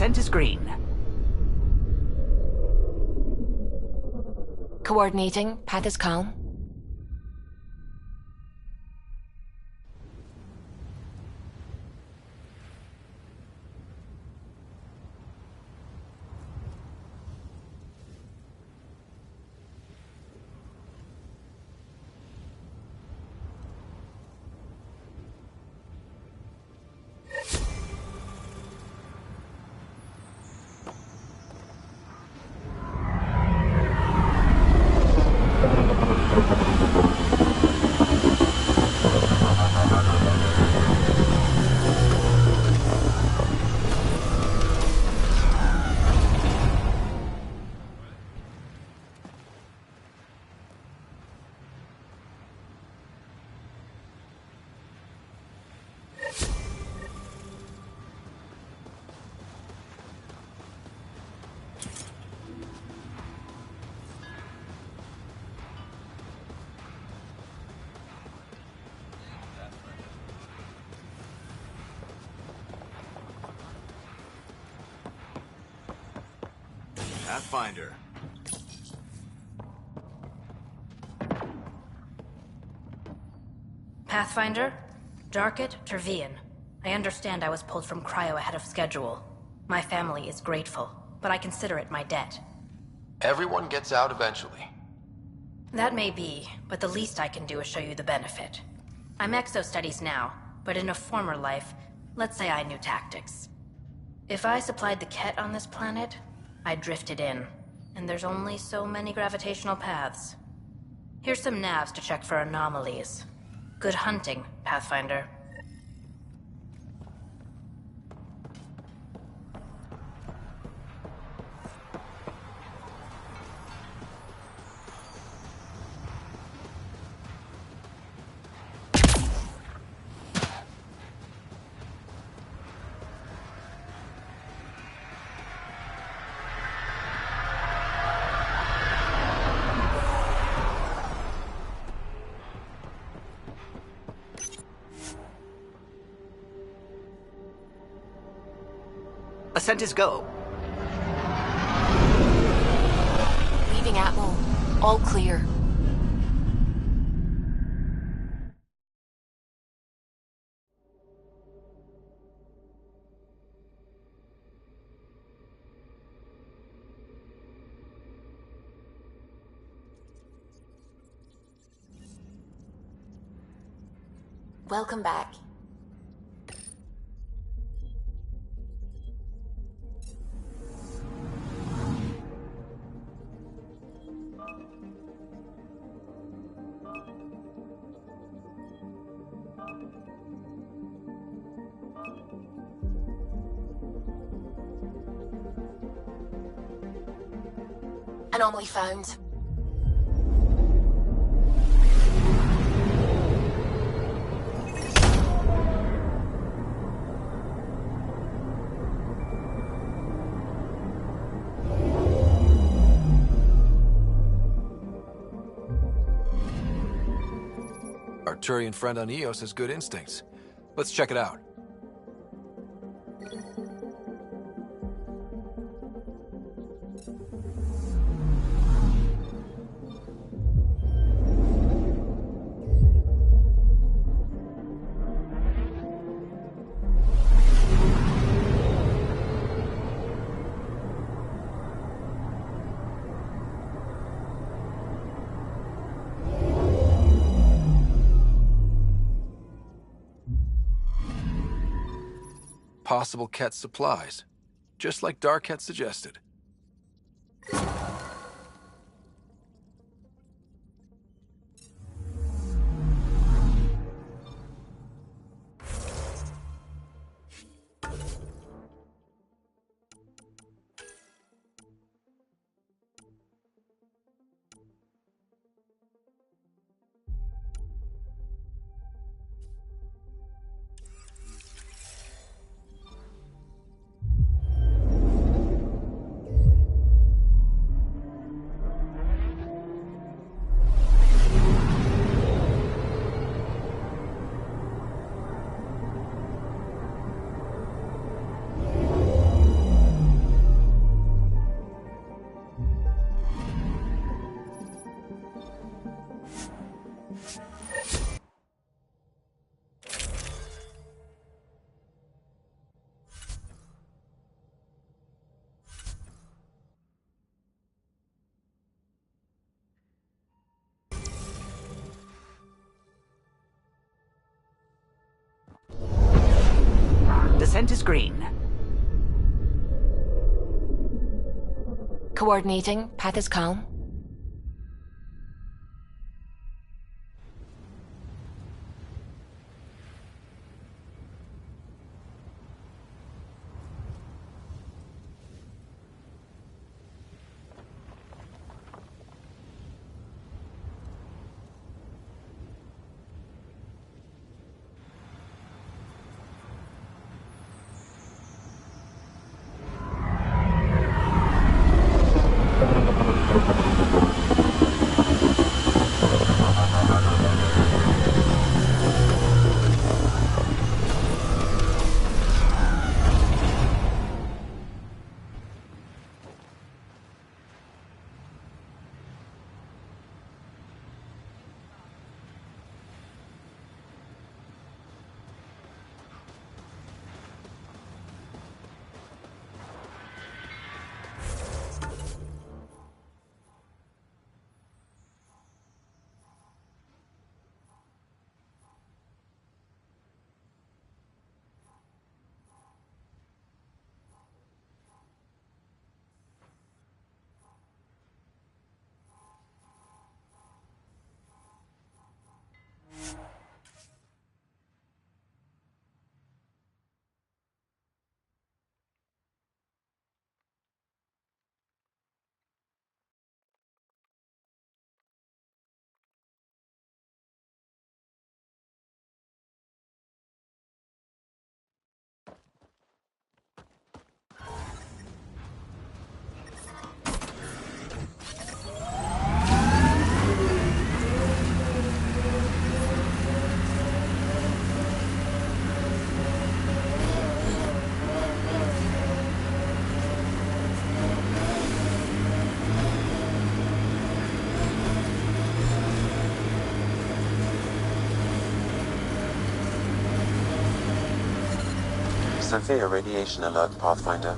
Ascent is green. Coordinating. Path is calm. Pathfinder. Pathfinder? Darket, Tervian. I understand I was pulled from Cryo ahead of schedule. My family is grateful, but I consider it my debt. Everyone gets out eventually. That may be, but the least I can do is show you the benefit. I'm exo-studies now, but in a former life, let's say I knew tactics. If I supplied the Ket on this planet, I drifted in, and there's only so many gravitational paths. Here's some navs to check for anomalies. Good hunting, Pathfinder. Ascent is go. Leaving Atmo. All clear. Welcome back. Anomaly found. Our Turian friend on Eos has good instincts. Let's check it out. Possible Ket supplies, just like Darket suggested. Scent is green. Coordinating. Path is calm. Severe radiation alert, Pathfinder.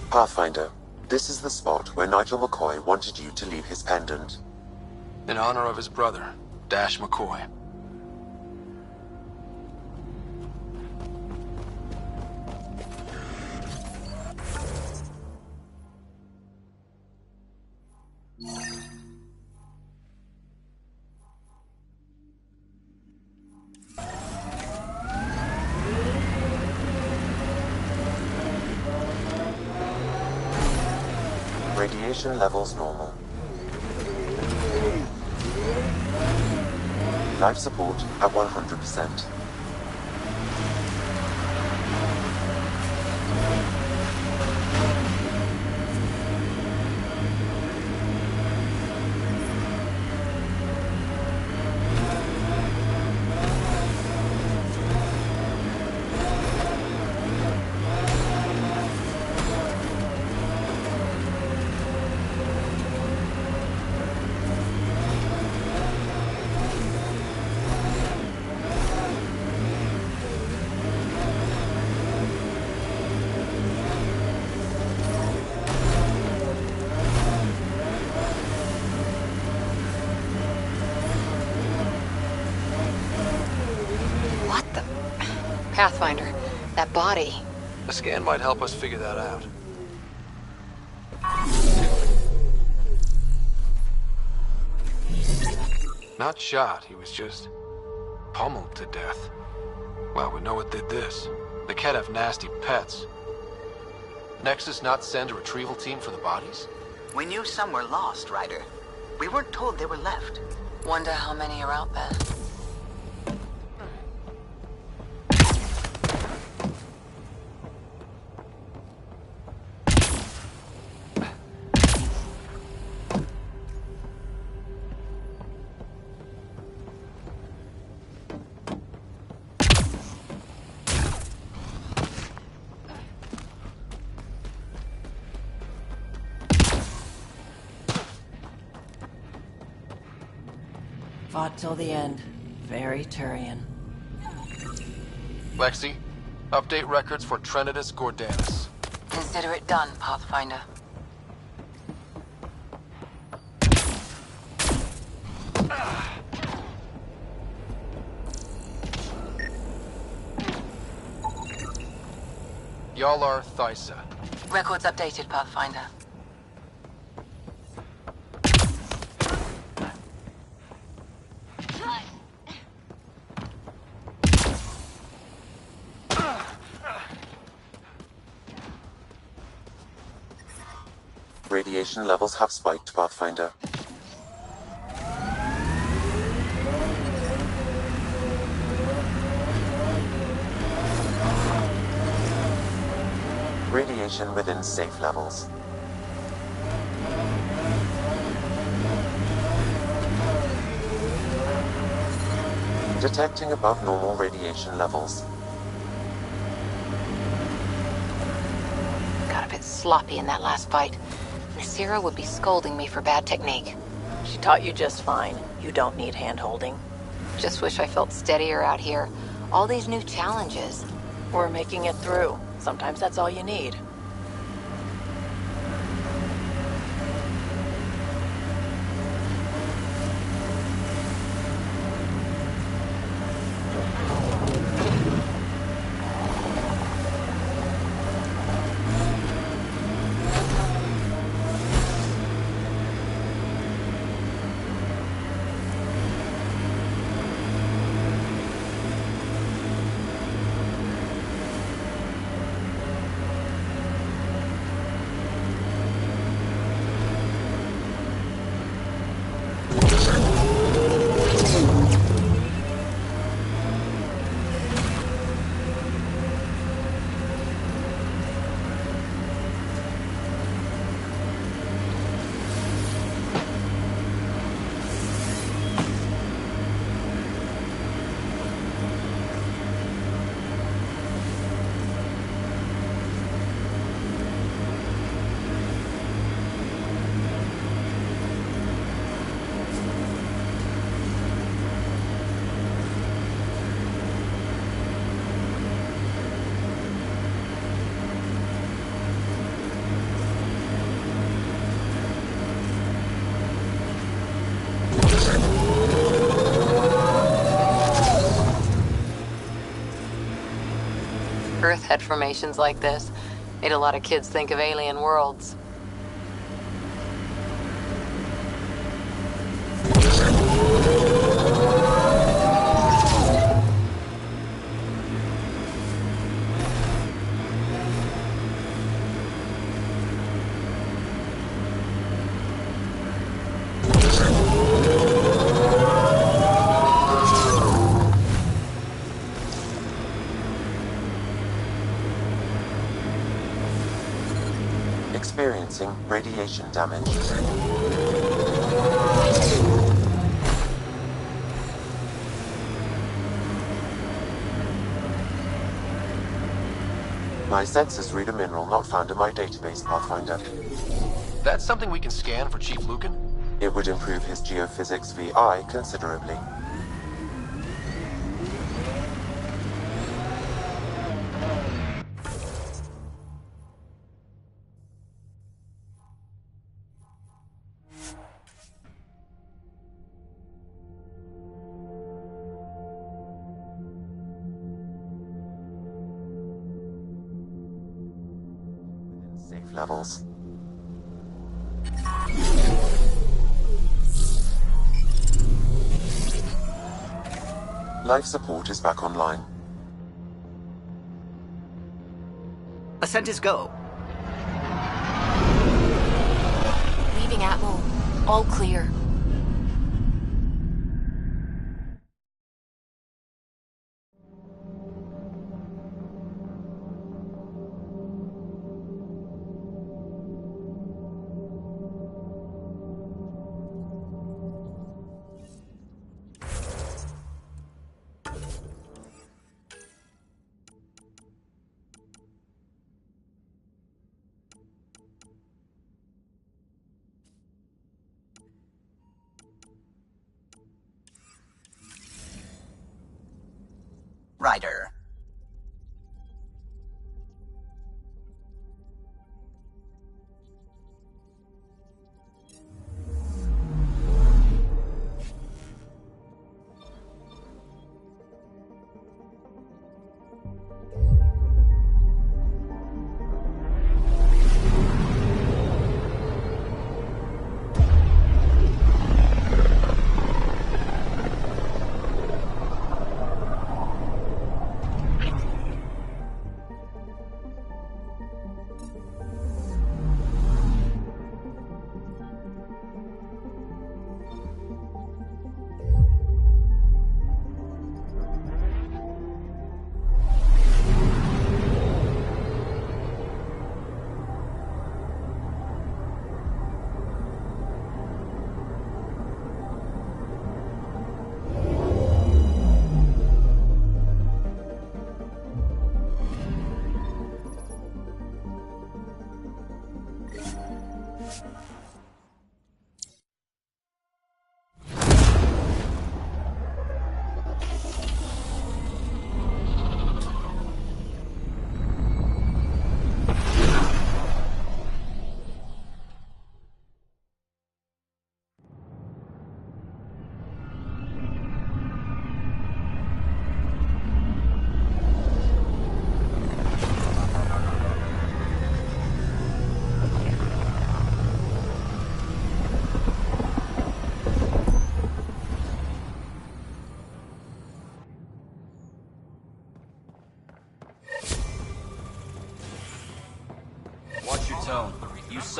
Pathfinder, this is the spot where Nigel McCoy wanted you to leave his pendant. In honor of his brother, Dash McCoy. Radiation levels normal. Life support at 100%. Pathfinder, that body. A scan might help us figure that out. Not shot, he was just pummeled to death. Well, we know what did this. The Ket have nasty pets. Nexus not send a retrieval team for the bodies? We knew some were lost, Ryder. We weren't told they were left. Wonder how many are out there. Fought till the end. Very Turian. Lexi, update records for Trinitas Gordanis. Consider it done, Pathfinder. Y'all are Thysa. Records updated, Pathfinder. Radiation levels have spiked, Pathfinder. Radiation within safe levels. Detecting above normal radiation levels. Got a bit sloppy in that last fight. Nasira would be scolding me for bad technique. She taught you just fine. You don't need hand-holding. Just wish I felt steadier out here. All these new challenges. We're making it through. Sometimes that's all you need. Earth had formations like this. Made a lot of kids think of alien worlds. Experiencing radiation damage. My sensors read a mineral not found in my database, Pathfinder. That's something we can scan for Chief Lucan? It would improve his geophysics VI considerably. Safe levels. Life support is back online. Ascent is go. Leaving Atmo. All clear.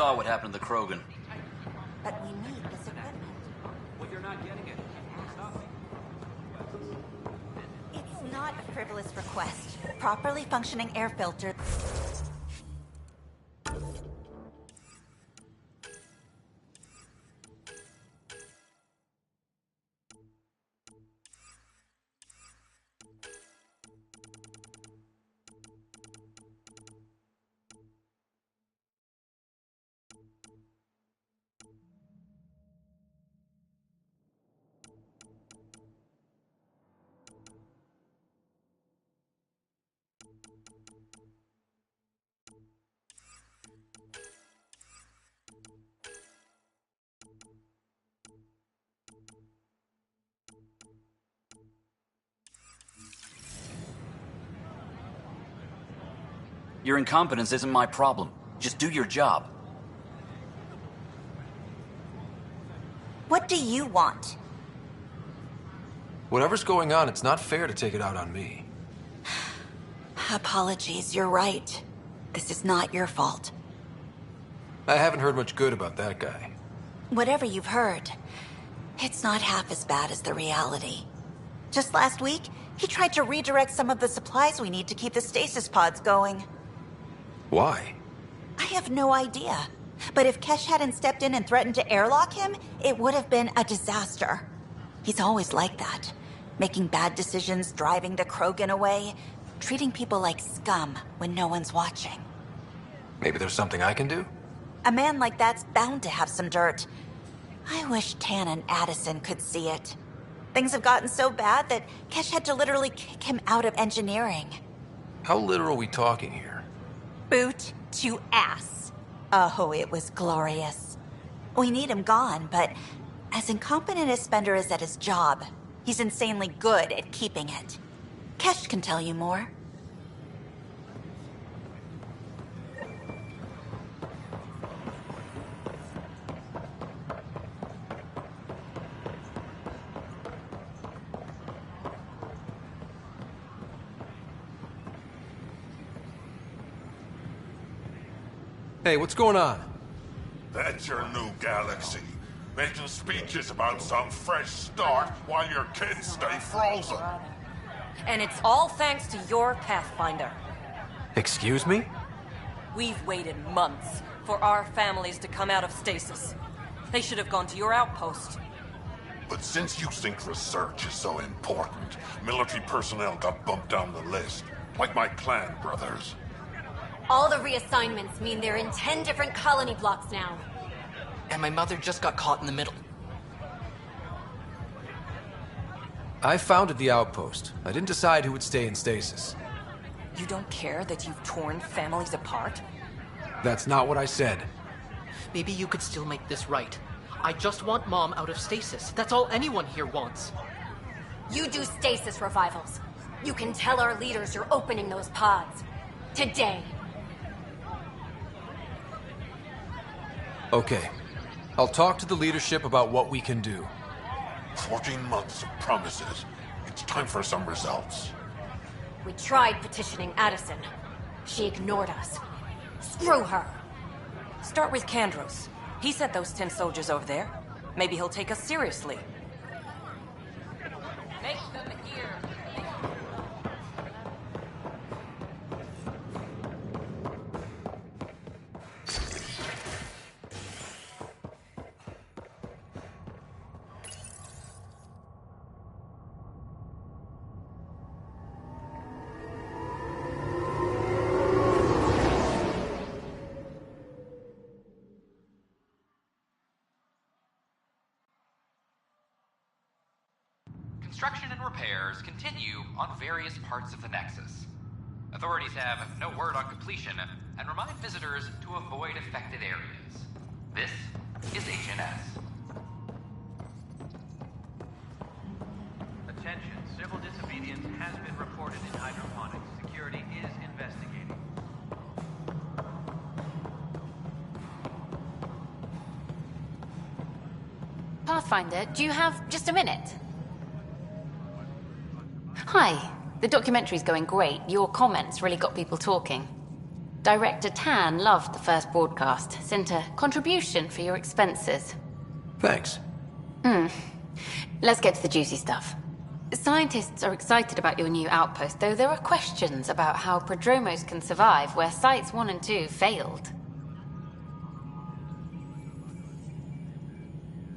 saw what happened to the Krogan. But we need this equipment. Well, you're not getting it. It's not a frivolous request. Properly functioning air filter. Your incompetence isn't my problem. Just do your job. What do you want? Whatever's going on, it's not fair to take it out on me. Apologies, you're right. This is not your fault. I haven't heard much good about that guy. Whatever you've heard, it's not half as bad as the reality. Just last week, he tried to redirect some of the supplies we need to keep the stasis pods going. Why? I have no idea. But if Kesh hadn't stepped in and threatened to airlock him, it would have been a disaster. He's always like that. Making bad decisions, driving the Krogan away, treating people like scum when no one's watching. Maybe there's something I can do? A man like that's bound to have some dirt. I wish Tan and Addison could see it. Things have gotten so bad that Kesh had to literally kick him out of engineering. How literal are we talking here? Boot to ass. Oh, it was glorious. We need him gone, but as incompetent as Spender is at his job, he's insanely good at keeping it. Kesh can tell you more. Hey, what's going on? That's your new galaxy. Making speeches about some fresh start while your kids stay frozen. And it's all thanks to your Pathfinder. Excuse me? We've waited months for our families to come out of stasis. They should have gone to your outpost. But since you think research is so important, military personnel got bumped down the list. Like my clan brothers. All the reassignments mean they're in 10 different colony blocks now. And my mother just got caught in the middle. I founded the outpost. I didn't decide who would stay in stasis. You don't care that you've torn families apart? That's not what I said. Maybe you could still make this right. I just want Mom out of stasis. That's all anyone here wants. You do stasis revivals. You can tell our leaders you're opening those pods. Today. Okay. I'll talk to the leadership about what we can do. 14 months of promises. It's time for some results. We tried petitioning Addison. She ignored us. Screw her. Start with Kandros. He sent those 10 soldiers over there. Maybe he'll take us seriously. Make them here. Construction and repairs continue on various parts of the Nexus. Authorities have no word on completion and remind visitors to avoid affected areas. This is HNS. Attention, civil disobedience has been reported in hydroponics. Security is investigating. Pathfinder, do you have just a minute? Hi. The documentary's going great. Your comments really got people talking. Director Tan loved the first broadcast. Sent a contribution for your expenses. Thanks. Let's get to the juicy stuff. Scientists are excited about your new outpost, though there are questions about how prodromos can survive where Sites 1 and 2 failed.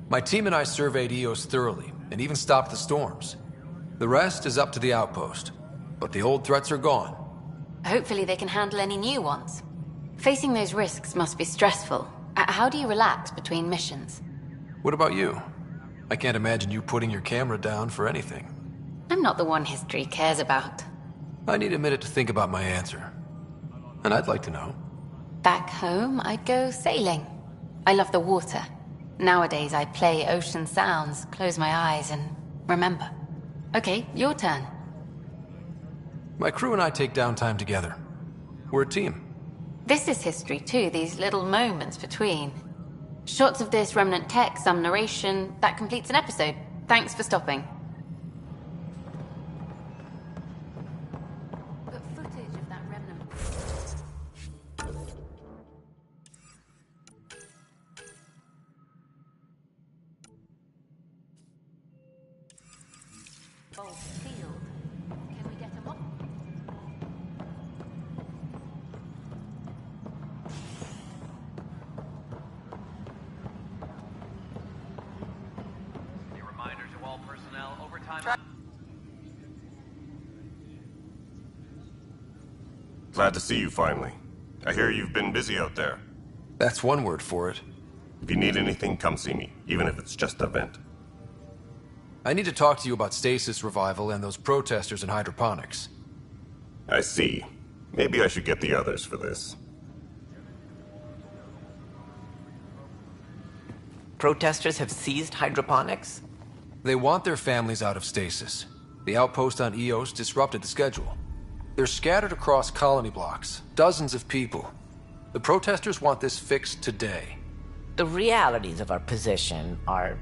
My team and I surveyed Eos thoroughly, and even stopped the storms. The rest is up to the outpost, but the old threats are gone. Hopefully they can handle any new ones. Facing those risks must be stressful. How do you relax between missions? What about you? I can't imagine you putting your camera down for anything. I'm not the one history cares about. I need a minute to think about my answer. And I'd like to know. Back home, I'd go sailing. I love the water. Nowadays, I play ocean sounds, close my eyes, and remember. Okay, your turn. My crew and I take downtime together. We're a team. This is history too, these little moments between. Shots of this remnant tech, some narration, that completes an episode. Thanks for stopping. But footage of that remnant... Bolt sealed. Can we get them off? A reminder to all personnel, overtime... Glad to see you finally. I hear you've been busy out there. That's one word for it. If you need anything, come see me, even if it's just a vent. I need to talk to you about stasis revival and those protesters in hydroponics. I see. Maybe I should get the others for this. Protesters have seized hydroponics? They want their families out of stasis. The outpost on Eos disrupted the schedule. They're scattered across colony blocks, dozens of people. The protesters want this fixed today. The realities of our position are...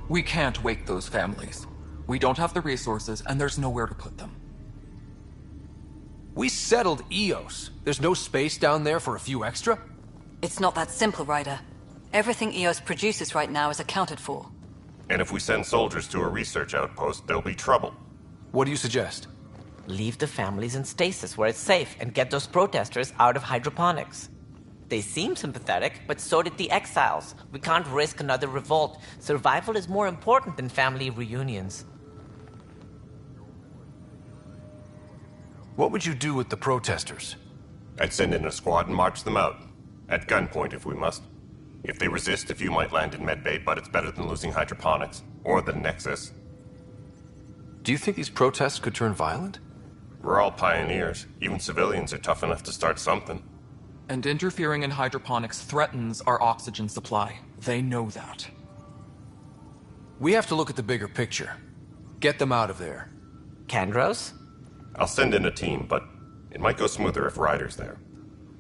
We can't wake those families. We don't have the resources, and there's nowhere to put them. We settled Eos. There's no space down there for a few extra? It's not that simple, Ryder. Everything EOS produces right now is accounted for. And if we send soldiers to a research outpost, there'll be trouble. What do you suggest? Leave the families in stasis where it's safe and get those protesters out of hydroponics. They seem sympathetic, but so did the exiles. We can't risk another revolt. Survival is more important than family reunions. What would you do with the protesters? I'd send in a squad and march them out. At gunpoint if we must. If they resist, a few might land in medbay, but it's better than losing hydroponics. Or the Nexus. Do you think these protests could turn violent? We're all pioneers. Even civilians are tough enough to start something. And interfering in hydroponics threatens our oxygen supply. They know that. We have to look at the bigger picture. Get them out of there. Kandros? I'll send in a team, but it might go smoother if Ryder's there.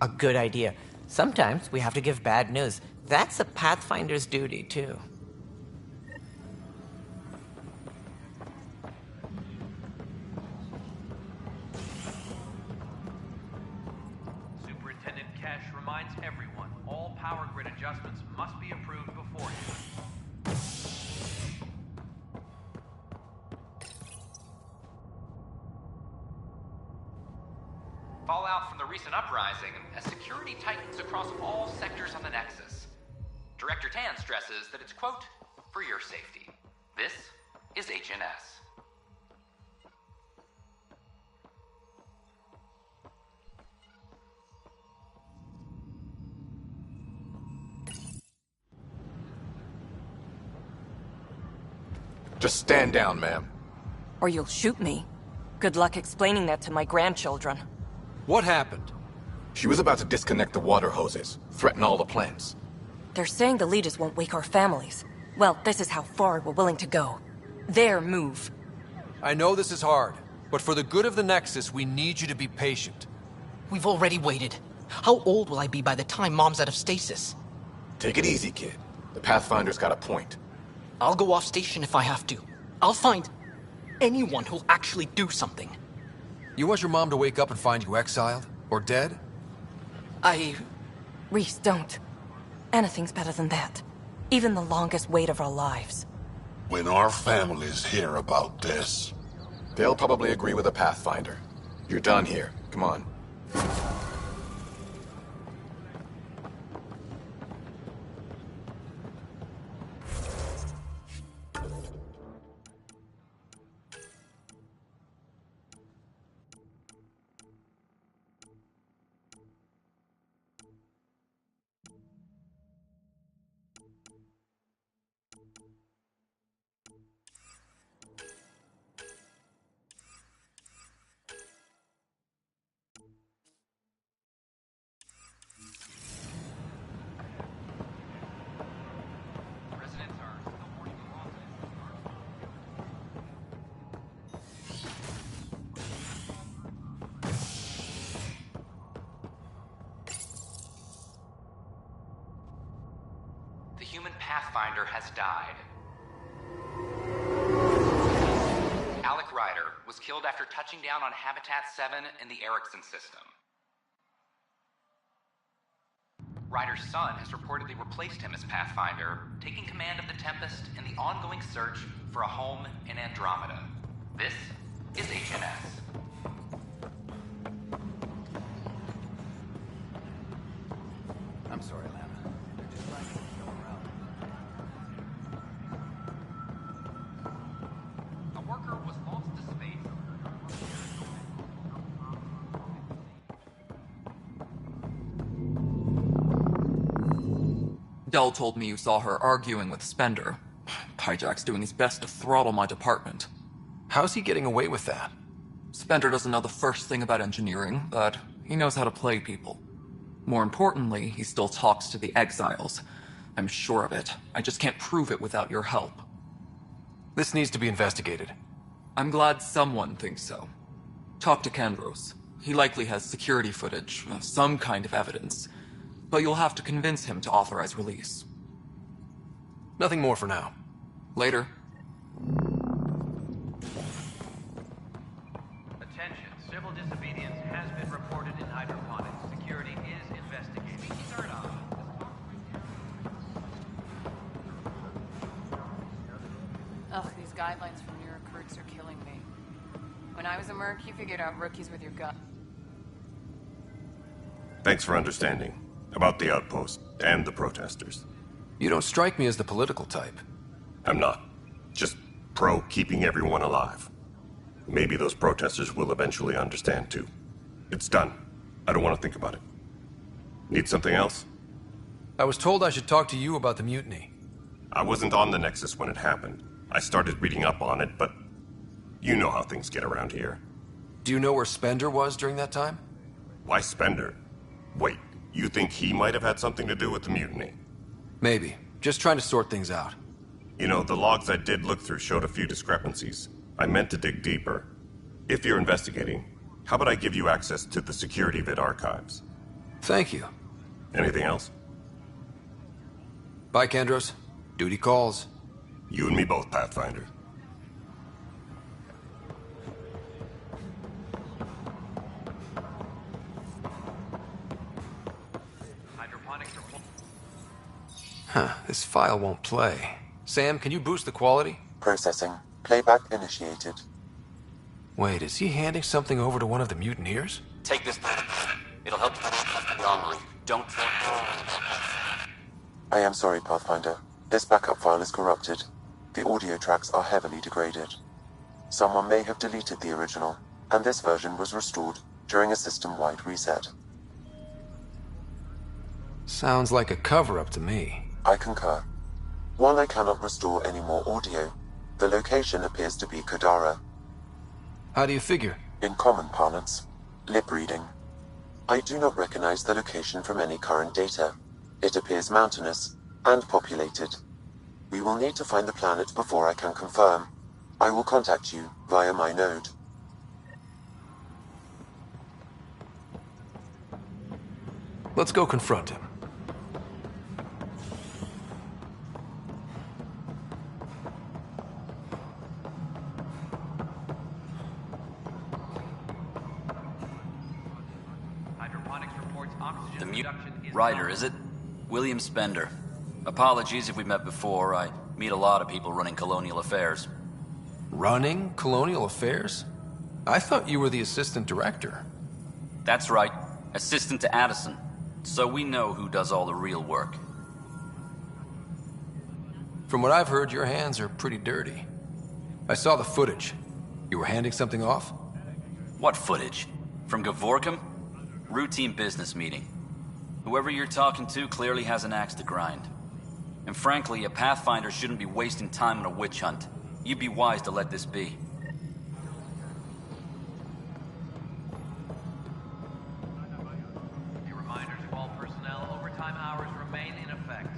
A good idea. Sometimes we have to give bad news. That's a Pathfinder's duty, too. Superintendent Kesh reminds everyone all power grid adjustments must be approved beforehand. Fallout from the recent uprising as security tightens across all sectors on the Nexus. Director Tan stresses that it's, quote, for your safety. This is HNS. Just stand down, ma'am. Or you'll shoot me. Good luck explaining that to my grandchildren. What happened? She was about to disconnect the water hoses, threaten all the plants. They're saying the leaders won't wake our families. Well, this is how far we're willing to go. Their move. I know this is hard, but for the good of the Nexus, we need you to be patient. We've already waited. How old will I be by the time Mom's out of stasis? Take it easy, kid. The Pathfinder's got a point. I'll go off station if I have to. I'll find anyone who'll actually do something. You want your mom to wake up and find you exiled? Or dead? Reese, don't. Anything's better than that. Even the longest wait of our lives. When our families hear about this... They'll probably agree with the Pathfinder. You're done here. Come on. The human Pathfinder has died. Alec Ryder was killed after touching down on Habitat 7 in the Erickson system. Ryder's son has reportedly replaced him as Pathfinder, taking command of the Tempest in the ongoing search for a home in Andromeda. This is HNS. I'm sorry, Lana. They're just trying to show around. A worker was lost to space. Dell told me you saw her arguing with Spender. Pyjack's doing his best to throttle my department. How's he getting away with that? Spender doesn't know the first thing about engineering, but he knows how to play people. More importantly, he still talks to the exiles. I'm sure of it. I just can't prove it without your help. This needs to be investigated. I'm glad someone thinks so. Talk to Kandros. He likely has security footage, some kind of evidence. But you'll have to convince him to authorize release. Nothing more for now. Later. Attention, civil disobedience has been reported in hydroponics. Security is investigating. Start on. Ugh, these guidelines from New York recruits are killing me. When I was a merc, you figured out rookies with your gut. Thanks for understanding. About the outpost and the protesters. You don't strike me as the political type. I'm not. Just pro keeping everyone alive. Maybe those protesters will eventually understand too. It's done. I don't want to think about it. Need something else? I was told I should talk to you about the mutiny. I wasn't on the Nexus when it happened. I started reading up on it, but you know how things get around here. Do you know where Spender was during that time? Why Spender? Wait, you think he might have had something to do with the mutiny? Maybe. Just trying to sort things out. You know, the logs I did look through showed a few discrepancies. I meant to dig deeper. If you're investigating, how about I give you access to the security vid archives? Thank you. Anything else? Bye, Kandros. Duty calls. You and me both, Pathfinder. Huh, this file won't play. Sam, can you boost the quality? Processing. Playback initiated. Wait, is he handing something over to one of the mutineers? Take this. It'll help you online. Don't. I am sorry, Pathfinder. This backup file is corrupted. The audio tracks are heavily degraded. Someone may have deleted the original, and this version was restored during a system-wide reset. Sounds like a cover-up to me. I concur. While I cannot restore any more audio, the location appears to be Kadara. How do you figure? In common parlance, lip reading. I do not recognize the location from any current data. It appears mountainous and populated. We will need to find the planet before I can confirm. I will contact you via my node. Let's go confront him. Hydroponics reports oxygen Ryder, is it? William Spender. Apologies if we met before. I meet a lot of people running Colonial Affairs. Running Colonial Affairs? I thought you were the assistant director. That's right. Assistant to Addison. So we know who does all the real work. From what I've heard, your hands are pretty dirty. I saw the footage. You were handing something off? What footage? From Gavorkum? Routine business meeting. Whoever you're talking to clearly has an axe to grind. And frankly, a Pathfinder shouldn't be wasting time on a witch hunt. You'd be wise to let this be. A reminder to all personnel, overtime hours remain in effect.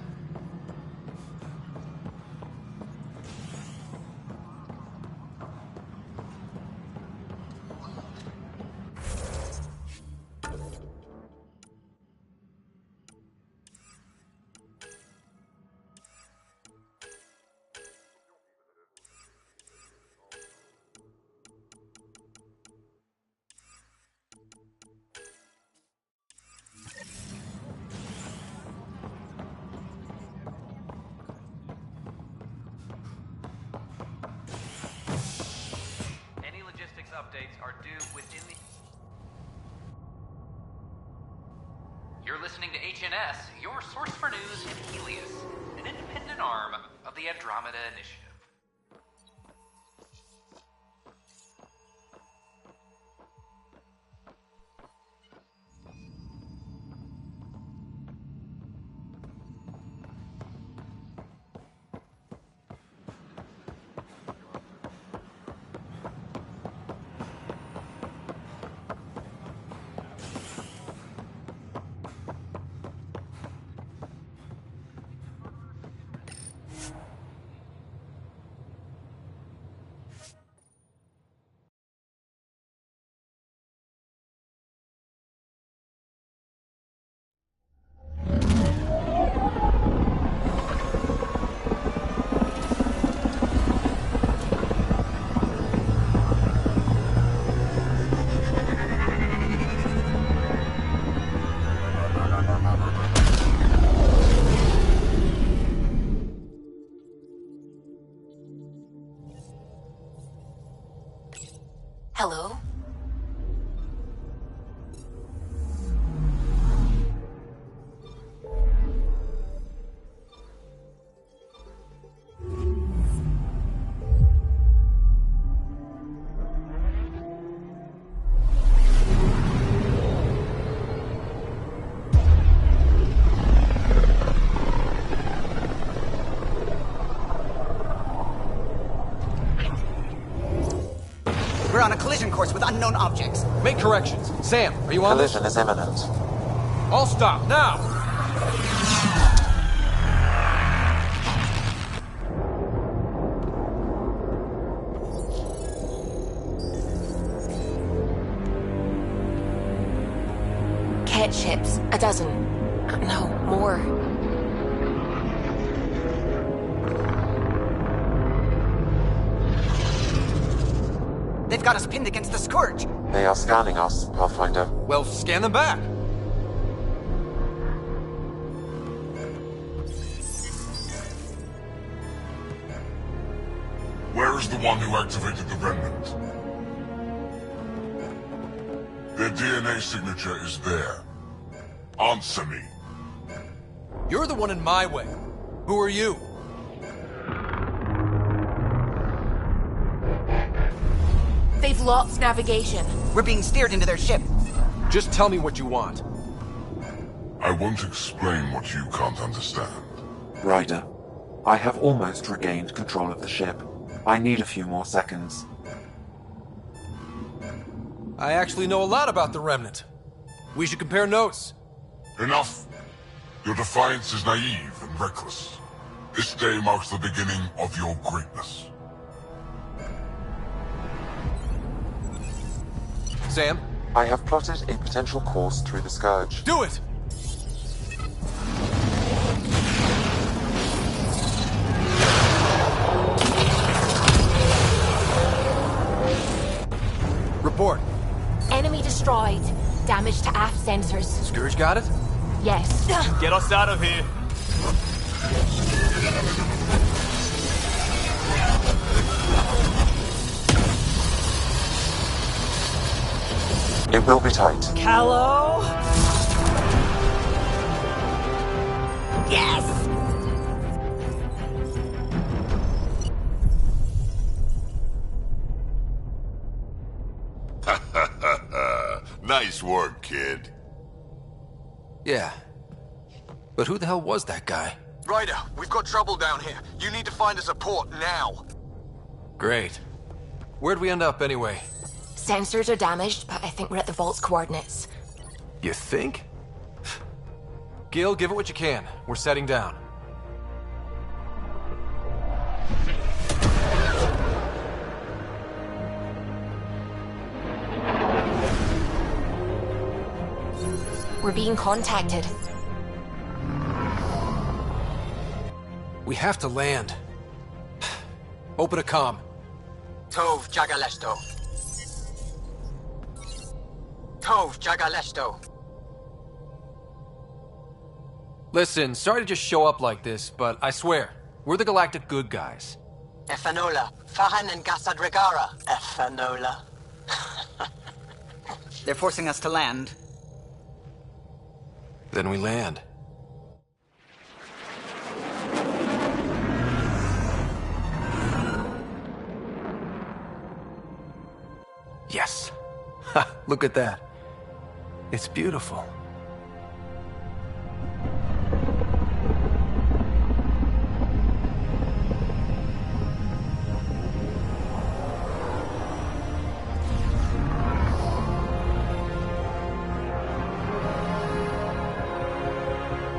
Updates are due within the... You're listening to HNS, your source for news in Helios, an independent arm of the Andromeda Initiative. Hello? We're on a collision course with unknown objects. Make corrections. Sam, are you on this? Collision is imminent. All stop, now! Cat ships. A dozen. No, more. They've got us pinned against the Scourge. They are scanning us, Pathfinder. Well, scan them back. Where is the one who activated the remnant? Their DNA signature is there. Answer me. You're the one in my way. Who are you? They've lost navigation. We're being steered into their ship. Just tell me what you want. I won't explain what you can't understand. Ryder, I have almost regained control of the ship. I need a few more seconds. I actually know a lot about the Remnant. We should compare notes. Enough! Your defiance is naive and reckless. This day marks the beginning of your greatness. Sam? I have plotted a potential course through the Scourge. Do it! Report. Enemy destroyed. damage to aft sensors. Scourge got it? Yes. Get us out of here. It will be tight. Callow? Yes! Nice work, kid. Yeah. But who the hell was that guy? Ryder, we've got trouble down here. You need to find us a port now. Great. Where'd we end up anyway? Sensors are damaged, but I think we're at the vault's coordinates. You think? Gil, give it what you can. We're setting down. We're being contacted. We have to land. Open a comm. Tov Jagalesto. Tov Jagalesto. Listen, sorry to just show up like this, but I swear, we're the galactic good guys. Efanola. Fahan and Gasadregara. Effanola. They're forcing us to land. Then we land. Yes. Ha, look at that. It's beautiful.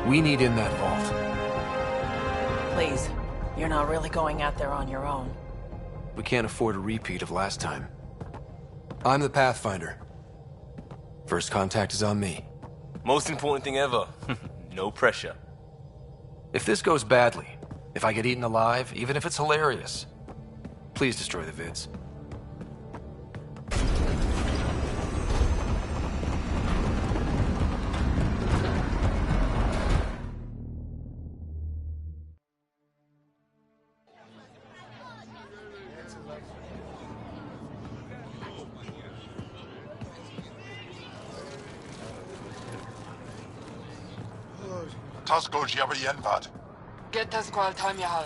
We need in that vault. Please, you're not really going out there on your own. We can't afford a repeat of last time. I'm the Pathfinder. First contact is on me. Most important thing ever. No pressure. If this goes badly, if I get eaten alive, even if it's hilarious, please destroy the vids. Tasko Jiabayenvad. Get us qual time yahal.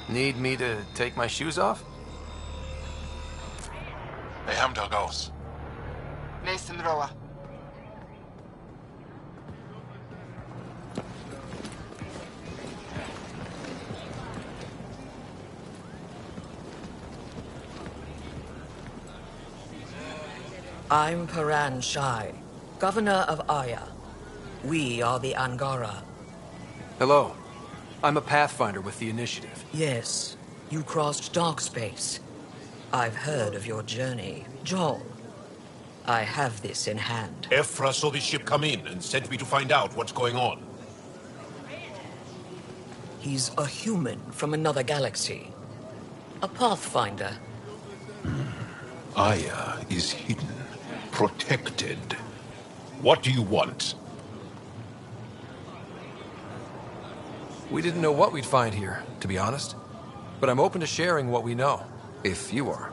Need me to take my shoes off? They hamda goes. Mason Roa. I'm Paran Shai, Governor of Aya. We are the Angara. Hello. I'm a Pathfinder with the Initiative. Yes, you crossed dark space. I've heard of your journey, Joel. I have this in hand. Ephra saw the ship come in and sent me to find out what's going on. He's a human from another galaxy. A Pathfinder. Aya is hidden, protected. What do you want? We didn't know what we'd find here, to be honest. But I'm open to sharing what we know, if you are.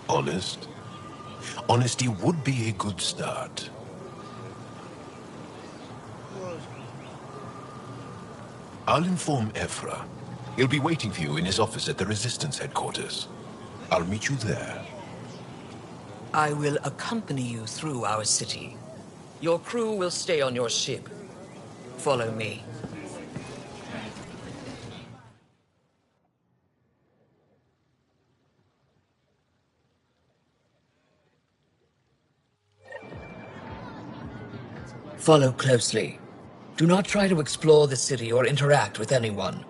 Honest? Honesty would be a good start. I'll inform Ephra. He'll be waiting for you in his office at the Resistance headquarters. I'll meet you there. I will accompany you through our city. Your crew will stay on your ship. Follow me. Follow closely. Do not try to explore the city or interact with anyone.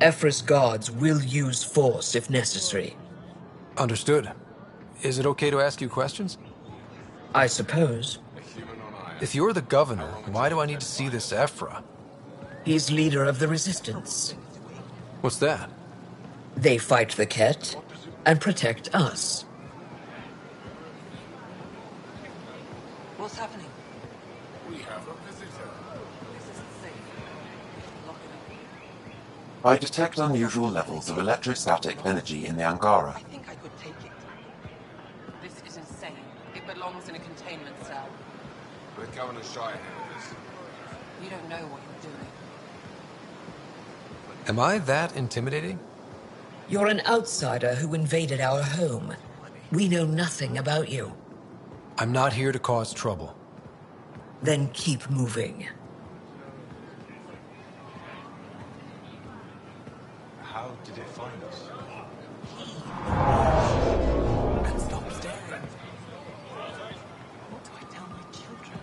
Ephra's guards will use force if necessary. Understood. Is it okay to ask you questions? I suppose. If you're the governor, why do I need to see this Ephra? He's leader of the Resistance. What's that? They fight the Ket and protect us. What's happening? We have a visitor. This isn't safe. Lock it I detect unusual levels of electrostatic energy in the Angara. up. I think I could take it. This is insane. It belongs in a containment cell. We're going to shy handle this. You don't know what you're doing. Am I that intimidating? You're an outsider who invaded our home. We know nothing about you. I'm not here to cause trouble. Then keep moving. How did it find us? And stop staring. What do I tell my children?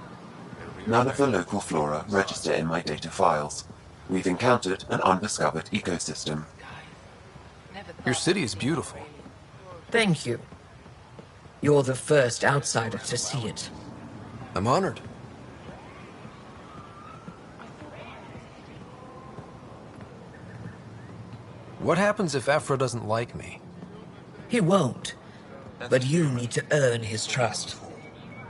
None of the local flora register in my data files. We've encountered an undiscovered ecosystem. Your city is beautiful. Thank you. You're the first outsider to see it. I'm honored. What happens if Ephra doesn't like me? He won't. But you need to earn his trust.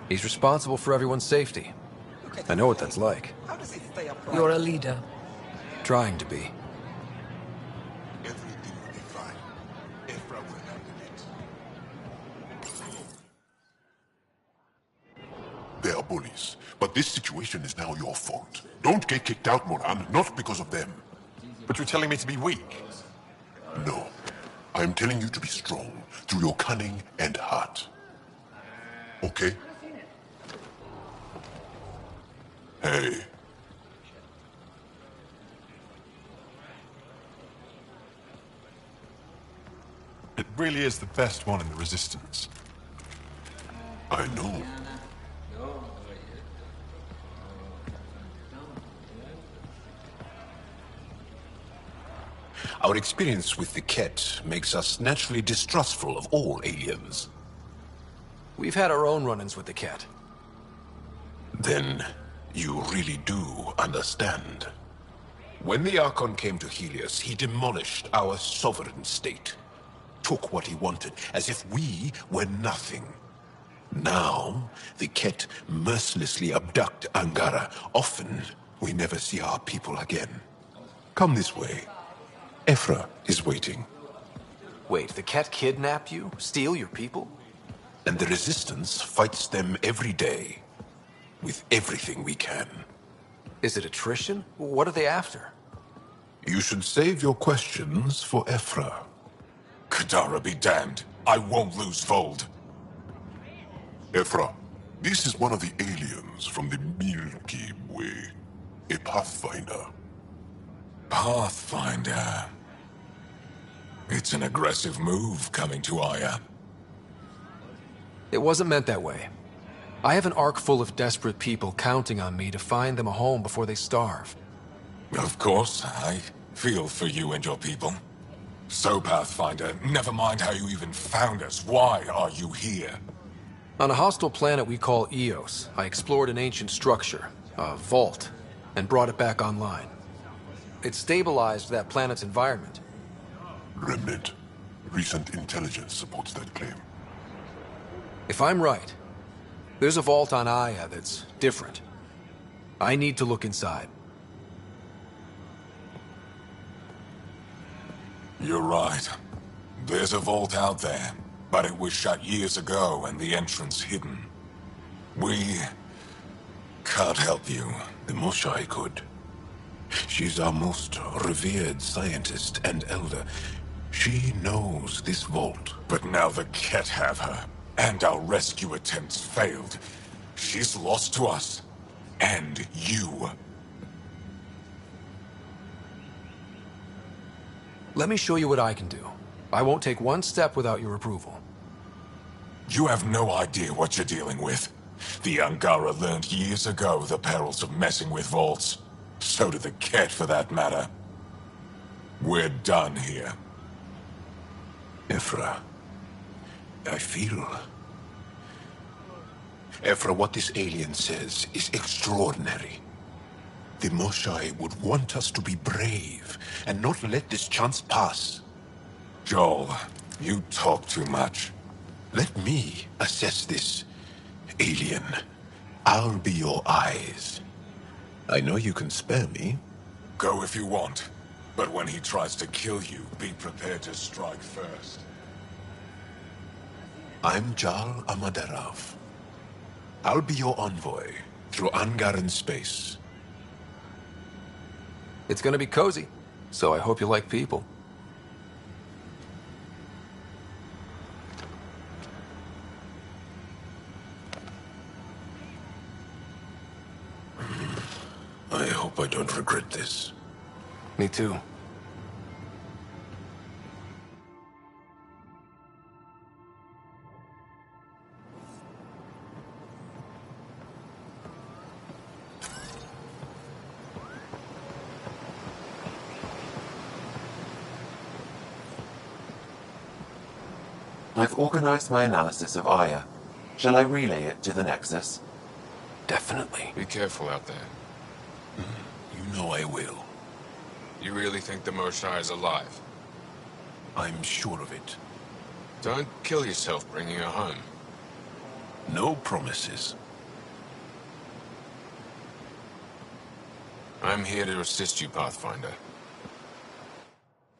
He's responsible for everyone's safety. I know what that's like. You're a leader. Trying to be. Everything will be fine. Ephra will handle it. They are bullies, but this situation is now your fault. Don't get kicked out, Moran, not because of them. But you're telling me to be weak? No. I am telling you to be strong through your cunning and heart. Okay? Hey. It really is the best one in the Resistance. I know. Our experience with the Ket makes us naturally distrustful of all aliens. We've had our own run-ins with the Ket. Then, you really do understand. When the Archon came to Helios, he demolished our sovereign state. Took what he wanted, as if we were nothing. Now, the Ket mercilessly abduct Angara. Often, we never see our people again. Come this way. Ephra is waiting. Wait, the Ket kidnap you? Steal your people? And the Resistance fights them every day. With everything we can. Is it attrition? What are they after? You should save your questions for Ephra. Kadara be damned. I won't lose Fold. Ephra, this is one of the aliens from the Milky Way. A Pathfinder. Pathfinder. It's an aggressive move coming to Aya. It wasn't meant that way. I have an ark full of desperate people counting on me to find them a home before they starve. Of course, I feel for you and your people. So, Pathfinder, never mind how you even found us. Why are you here? On a hostile planet we call Eos, I explored an ancient structure, a vault, and brought it back online. It stabilized that planet's environment. Remnant. Recent intelligence supports that claim. If I'm right, there's a vault on Aya that's different. I need to look inside. You're right. There's a vault out there, but it was shut years ago and the entrance hidden. We can't help you. The Moshai could. She's our most revered scientist and elder. She knows this vault. But now the Ket have her, and our rescue attempts failed. She's lost to us, and you. Let me show you what I can do. I won't take one step without your approval. You have no idea what you're dealing with. The Angara learned years ago the perils of messing with vaults. So did the Ket, for that matter. We're done here. Ephra, I feel... Ephra, what this alien says is extraordinary. The Moshai would want us to be brave and not let this chance pass. Joel, you talk too much. Let me assess this alien. I'll be your eyes. I know you can spare me. Go if you want. But when he tries to kill you, be prepared to strike first. I'm Jal Amaderov. I'll be your envoy through Angaran space. It's gonna be cozy, so I hope you like people. I hope I don't regret this. Me too. I've organized my analysis of Aya. Shall I relay it to the Nexus? Definitely. Be careful out there. You know I will. You really think the Moshae is alive? I'm sure of it. Don't kill yourself bringing her home. No promises. I'm here to assist you, Pathfinder.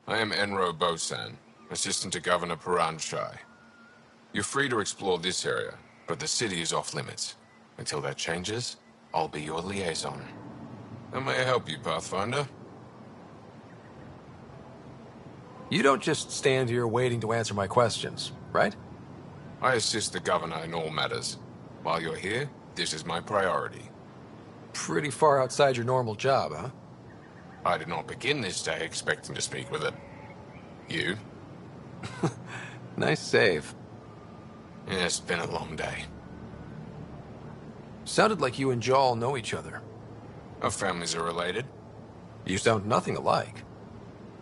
I am Enro Bosan, assistant to Governor Paran Shai. You're free to explore this area, but the city is off limits. Until that changes, I'll be your liaison. How may I help you, Pathfinder? You don't just stand here waiting to answer my questions, right? I assist the Governor in all matters. While you're here, this is my priority. Pretty far outside your normal job, huh? I did not begin this day expecting to speak with it. You? Nice save. Yeah, it's been a long day. Sounded like you and Jal know each other. Our families are related. You sound nothing alike.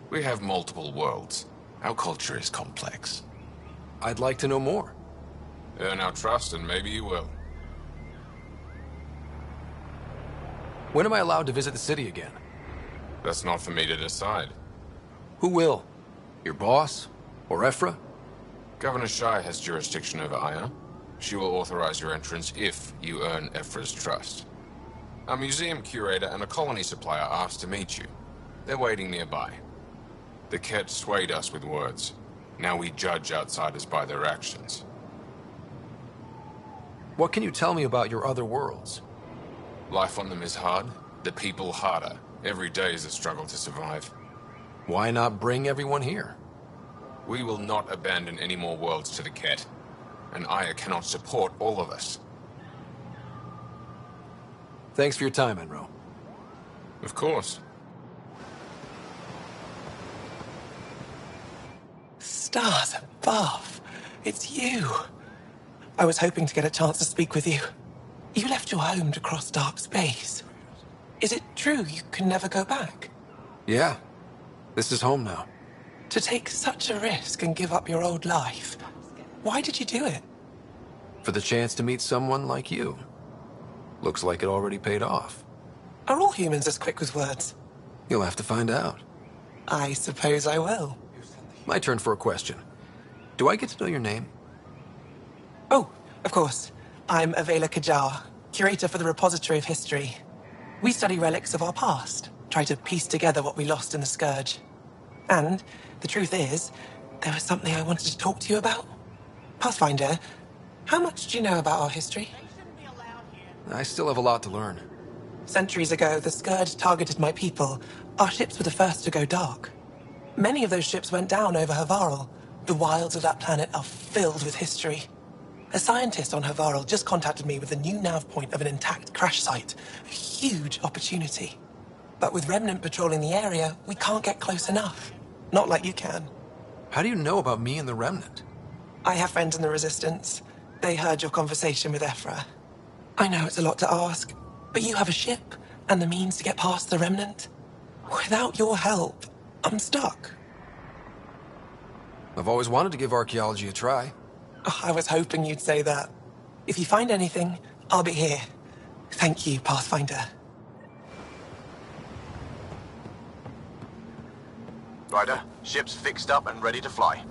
We have multiple worlds. Our culture is complex. I'd like to know more. Earn our trust and maybe you will. When am I allowed to visit the city again? That's not for me to decide. Who will? Your boss? Or Ephra? Governor Shai has jurisdiction over Aya. She will authorize your entrance if you earn Ephra's trust. A museum curator and a colony supplier asked to meet you. They're waiting nearby. The Ket swayed us with words. Now we judge outsiders by their actions. What can you tell me about your other worlds? Life on them is hard, the people harder. Every day is a struggle to survive. Why not bring everyone here? We will not abandon any more worlds to the Ket. And Aya cannot support all of us. Thanks for your time, Enro. Of course. Stars above. It's you. I was hoping to get a chance to speak with you. You left your home to cross dark space. Is it true you can never go back? Yeah. This is home now. To take such a risk and give up your old life, why did you do it? For the chance to meet someone like you. Looks like it already paid off. Are all humans as quick with words? You'll have to find out. I suppose I will. My turn for a question. Do I get to know your name? Oh, of course. I'm Avela Kajar, curator for the Repository of History. We study relics of our past, try to piece together what we lost in the Scourge. And the truth is, there was something I wanted to talk to you about. Pathfinder, how much do you know about our history? I still have a lot to learn. Centuries ago, the Scourge targeted my people. Our ships were the first to go dark. Many of those ships went down over Havarl. The wilds of that planet are filled with history. A scientist on Havarl just contacted me with a new nav point of an intact crash site. A huge opportunity. But with Remnant patrolling the area, we can't get close enough. Not like you can. How do you know about me and the Remnant? I have friends in the Resistance. They heard your conversation with Ephra. I know it's a lot to ask, but you have a ship and the means to get past the Remnant. Without your help, I'm stuck. I've always wanted to give archaeology a try. Oh, I was hoping you'd say that. If you find anything, I'll be here. Thank you, Pathfinder. Ryder, ship's fixed up and ready to fly.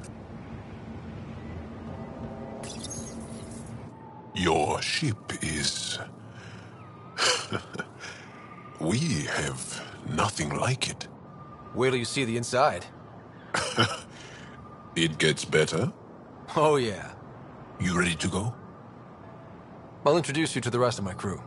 Your ship is We have nothing like it. Wait till you see the inside. It gets better? Oh, yeah. You ready to go? I'll introduce you to the rest of my crew.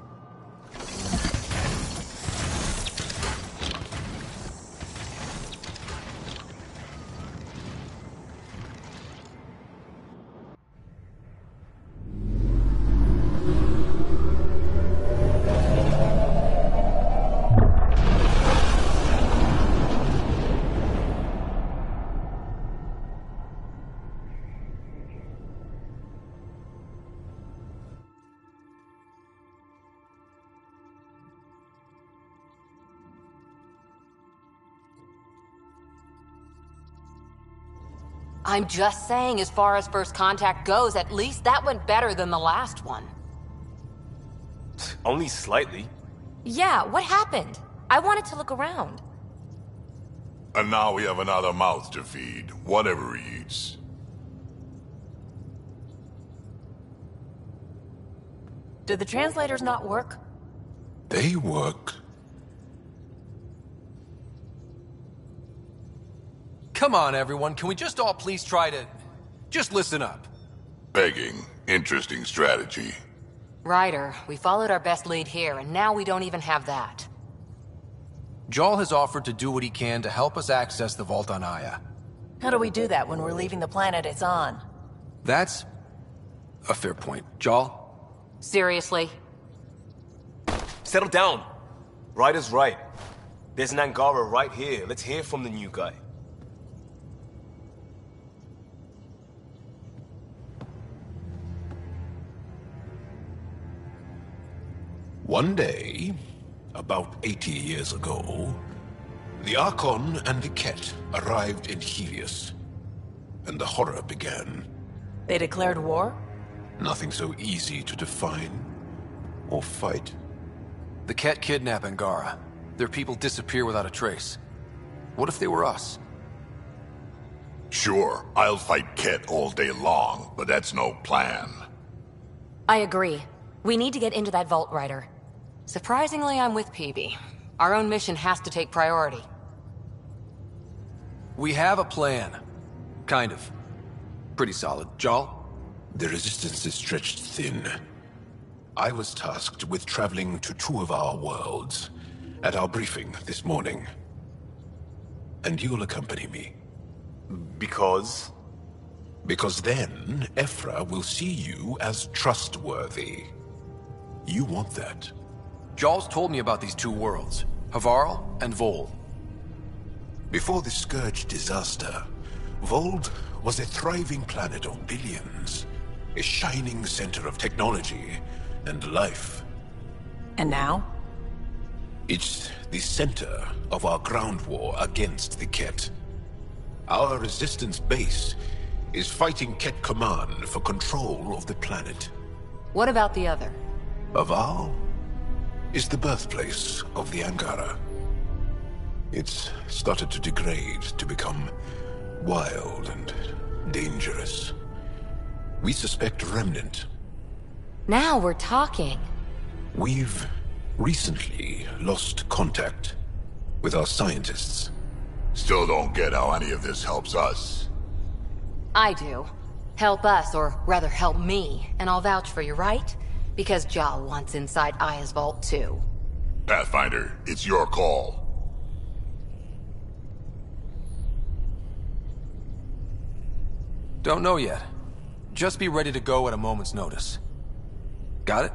I'm just saying, as far as first contact goes, at least that went better than the last one. Only slightly. Yeah, what happened? I wanted to look around. And now we have another mouth to feed, whatever he eats. Do the translators not work? They work. Come on, everyone. Can we just all please try to... just listen up? Begging. Interesting strategy. Ryder, we followed our best lead here, and now we don't even have that. Jarl has offered to do what he can to help us access the vault on Aya. How do we do that when we're leaving the planet it's on? That's a fair point. Jarl? Seriously? Settle down. Ryder's right. There's an Angara right here. Let's hear from the new guy. One day, about 80 years ago, the Archon and the Ket arrived in Helios, and the horror began. They declared war? Nothing so easy to define or fight. The Ket kidnap Angara. Their people disappear without a trace. What if they were us? Sure, I'll fight Ket all day long, but that's no plan. I agree. We need to get into that vault, Ryder. Surprisingly, I'm with PB. Our own mission has to take priority. We have a plan. Kind of. Pretty solid. Jarl? The resistance is stretched thin. I was tasked with traveling to two of our worlds at our briefing this morning. And you'll accompany me. Because? Because then, Ephra will see you as trustworthy. You want that. Jarl's told me about these two worlds, Havarl and Vold. Before the Scourge disaster, Vold was a thriving planet of billions. A shining center of technology and life. And now? It's the center of our ground war against the Ket. Our resistance base is fighting Ket Command for control of the planet. What about the other? Havarl is the birthplace of the Angara. It's started to degrade, to become wild and dangerous. We suspect Remnant. Now we're talking. We've recently lost contact with our scientists. Still don't get how any of this helps us. I do. Help us, or rather help me, and I'll vouch for you, right? Because Jarl wants inside Aya's vault too. Pathfinder, it's your call. Don't know yet. Just be ready to go at a moment's notice. Got it?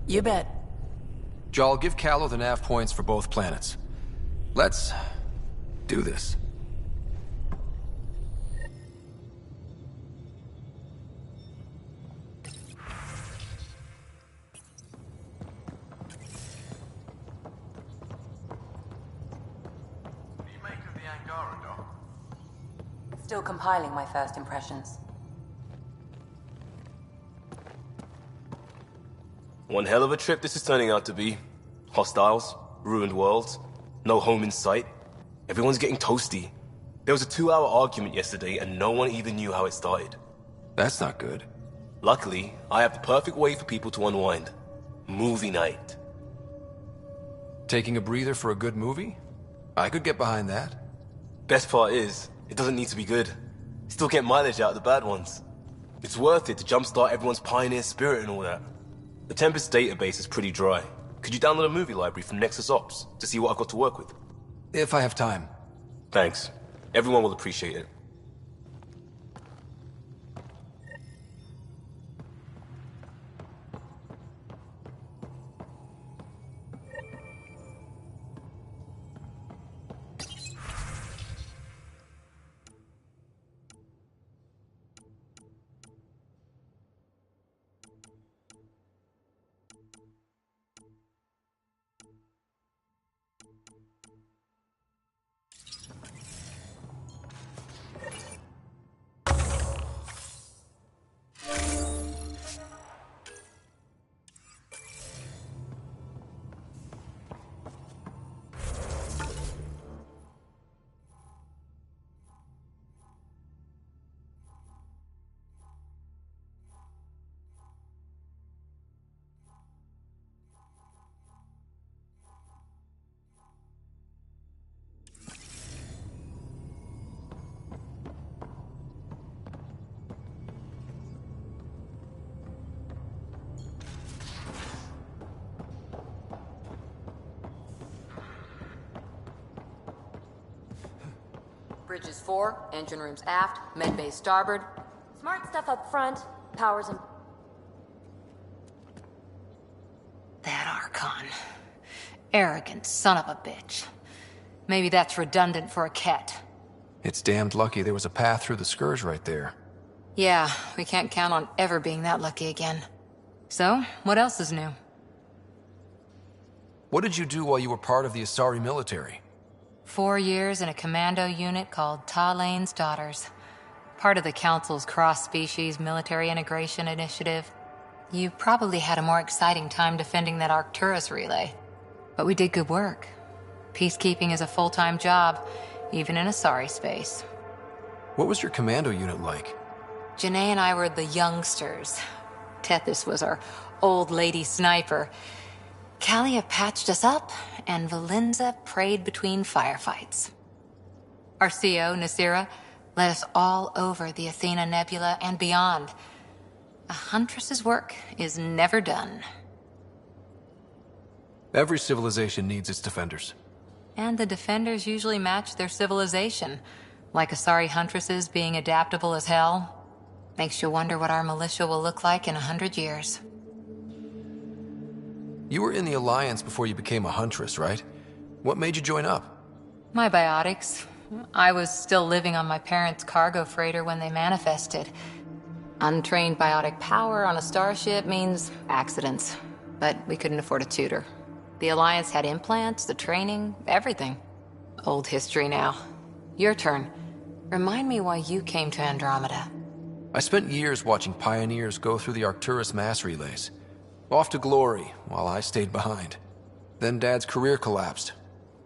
You bet. Jarl, give Callow the nav points for both planets. Let's do this. Still compiling my first impressions. One hell of a trip this is turning out to be. Hostiles, ruined worlds, no home in sight. Everyone's getting toasty. There was a 2-hour argument yesterday and no one even knew how it started. That's not good. Luckily, I have the perfect way for people to unwind. Movie night. Taking a breather for a good movie? I could get behind that. Best part is, it doesn't need to be good. Still get mileage out of the bad ones. It's worth it to jumpstart everyone's pioneer spirit and all that. The Tempest database is pretty dry. Could you download a movie library from Nexus Ops to see what I've got to work with? If I have time. Thanks. Everyone will appreciate it. Bridges 4, engine rooms aft, med bay starboard. Smart stuff up front. Powers and... That Archon. Arrogant son of a bitch. Maybe that's redundant for a Ket. It's damned lucky there was a path through the Scourge right there. Yeah, we can't count on ever being that lucky again. So, what else is new? What did you do while you were part of the Asari military? 4 years in a commando unit called Talane's Daughters. Part of the Council's cross-species military integration initiative. You probably had a more exciting time defending that Arcturus relay. But we did good work. Peacekeeping is a full-time job, even in Asari space. What was your commando unit like? Janae and I were the youngsters. Tethys was our old lady sniper. Kalia patched us up, and Valenza prayed between firefights. Our CO, Nasira, led us all over the Athena Nebula and beyond. A huntress's work is never done. Every civilization needs its defenders. And the defenders usually match their civilization, like Asari huntresses being adaptable as hell. Makes you wonder what our militia will look like in 100 years. You were in the Alliance before you became a huntress, right? What made you join up? My biotics. I was still living on my parents' cargo freighter when they manifested. Untrained biotic power on a starship means accidents, but we couldn't afford a tutor. The Alliance had implants, the training, everything. Old history now. Your turn. Remind me why you came to Andromeda. I spent years watching pioneers go through the Arcturus mass relays. Off to glory, while I stayed behind. Then Dad's career collapsed.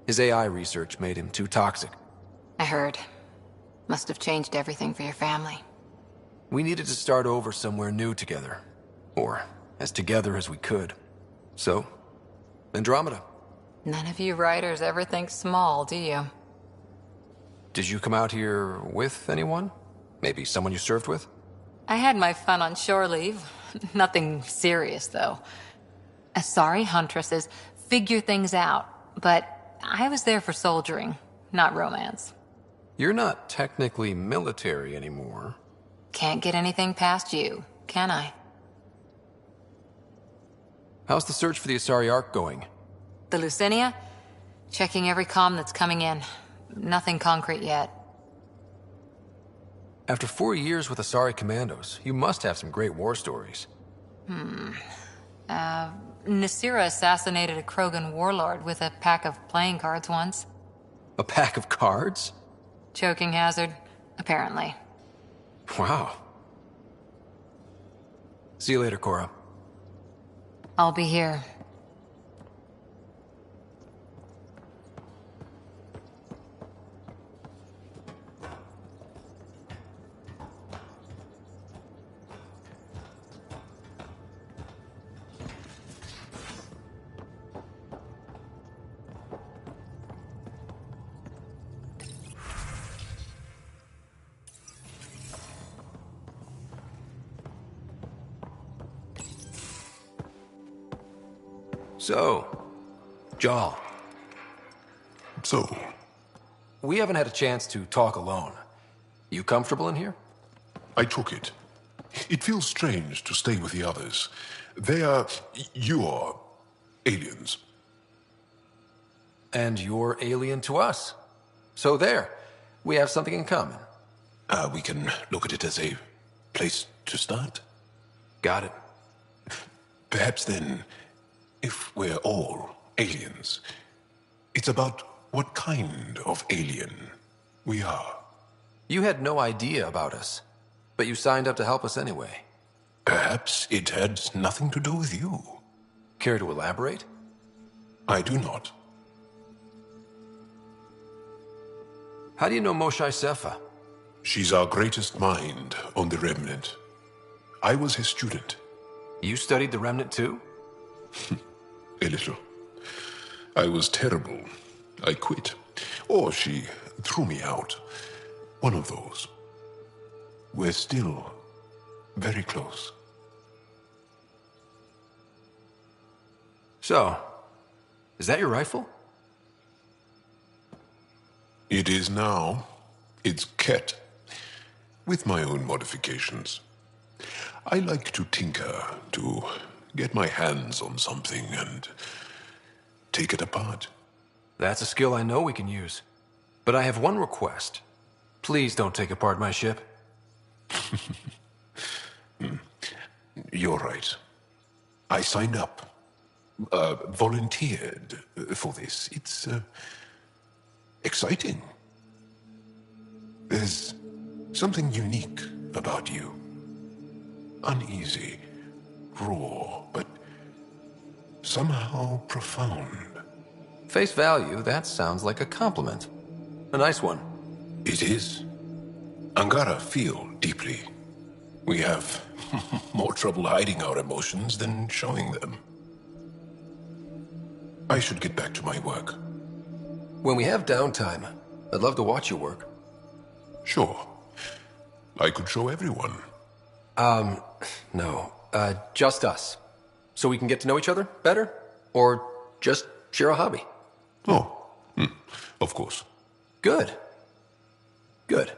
His AI research made him too toxic. I heard. Must have changed everything for your family. We needed to start over somewhere new together. Or as together as we could. So, Andromeda. None of you writers ever think small, do you? Did you come out here with anyone? Maybe someone you served with? I had my fun on shore leave. Nothing serious, though. Asari huntresses figure things out, but I was there for soldiering, not romance. You're not technically military anymore. Can't get anything past you, can I? How's the search for the Asari Ark going? The Lucinia? Checking every comm that's coming in. Nothing concrete yet. After 4 years with Asari commandos, you must have some great war stories. Nasira assassinated a Krogan warlord with a pack of playing cards once. A pack of cards? Choking hazard, apparently. Wow. See you later, Cora. I'll be here. So, Jarl. So? We haven't had a chance to talk alone. You comfortable in here? I took it. It feels strange to stay with the others. You are aliens. And you're alien to us. So there, we have something in common. We can look at it as a place to start. Got it. Perhaps then, if we're all aliens, it's about what kind of alien we are. You had no idea about us, but you signed up to help us anyway. Perhaps it had nothing to do with you. Care to elaborate? I do not. How do you know Moshae Sefa? She's our greatest mind on the Remnant. I was his student. You studied the Remnant too? A little. I was terrible. I quit. Or she threw me out. One of those. We're still very close. So, is that your rifle? It is now. It's Ket. With my own modifications. I like to tinker, to get my hands on something and take it apart. That's a skill I know we can use. But I have one request. Please don't take apart my ship. You're right. I signed up. Volunteered for this. It's exciting. There's something unique about you. Uneasy, raw, but somehow profound. Face value, that sounds like a compliment. A nice one. It is. Angara feel deeply. We have more trouble hiding our emotions than showing them. I should get back to my work. When we have downtime, I'd love to watch you work. Sure. I could show everyone. No. Just us. So we can get to know each other better? Or just share a hobby? Oh, of course. Good. Good.